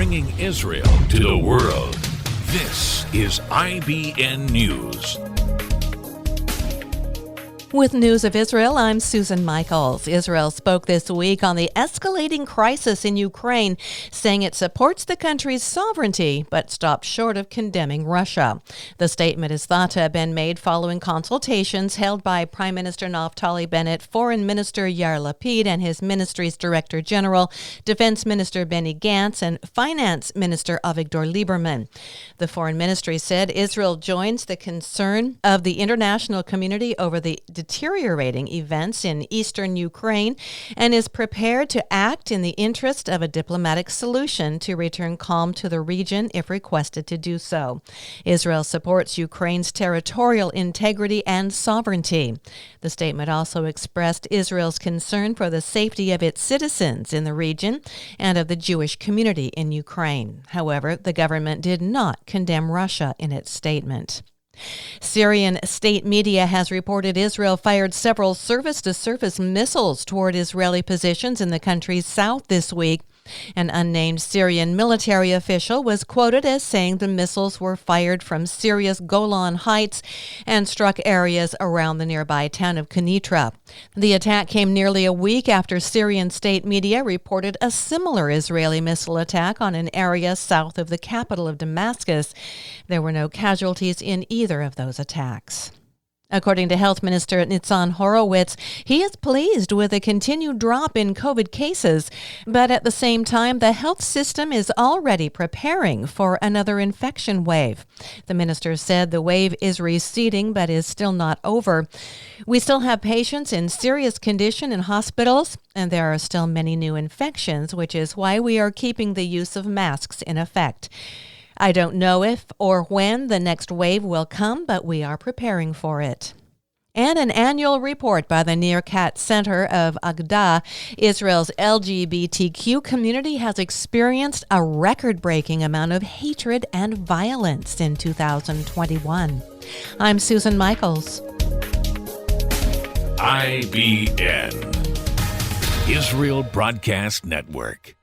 bringing Israel to the world. This is IBN News. With news of Israel, I'm Susan Michaels. Israel spoke this week on the escalating crisis in Ukraine, saying it supports the country's sovereignty, but stopped short of condemning Russia. The statement is thought to have been made following consultations held by Prime Minister Naftali Bennett, Foreign Minister Yair Lapid and his ministry's Director General, Defense Minister Benny Gantz, and Finance Minister Avigdor Lieberman. The Foreign Ministry said Israel joins the concern of the international community over the deteriorating events in eastern Ukraine and is prepared to act in the interest of a diplomatic solution to return calm to the region if requested to do so. Israel supports Ukraine's territorial integrity and sovereignty. The statement also expressed Israel's concern for the safety of its citizens in the region and of the Jewish community in Ukraine. However, the government did not condemn Russia in its statement. Syrian state media has reported Israel fired several surface-to-surface missiles toward Israeli positions in the country's south this week. An unnamed Syrian military official was quoted as saying the missiles were fired from Syria's Golan Heights and struck areas around the nearby town of Kenitra. The attack came nearly a week after Syrian state media reported a similar Israeli missile attack on an area south of the capital of Damascus. There were no casualties in either of those attacks. According to Health Minister Nitzan Horowitz, he is pleased with a continued drop in COVID cases, but at the same time, the health system is already preparing for another infection wave. The minister said the wave is receding but is still not over. We still have patients in serious condition in hospitals, and there are still many new infections, which is why we are keeping the use of masks in effect. I don't know if or when the next wave will come, but we are preparing for it. And an annual report by the Newscast Center of Agda, Israel's LGBTQ community has experienced a record-breaking amount of hatred and violence in 2021. I'm Susan Michaels. IBN, Israel Broadcast Network.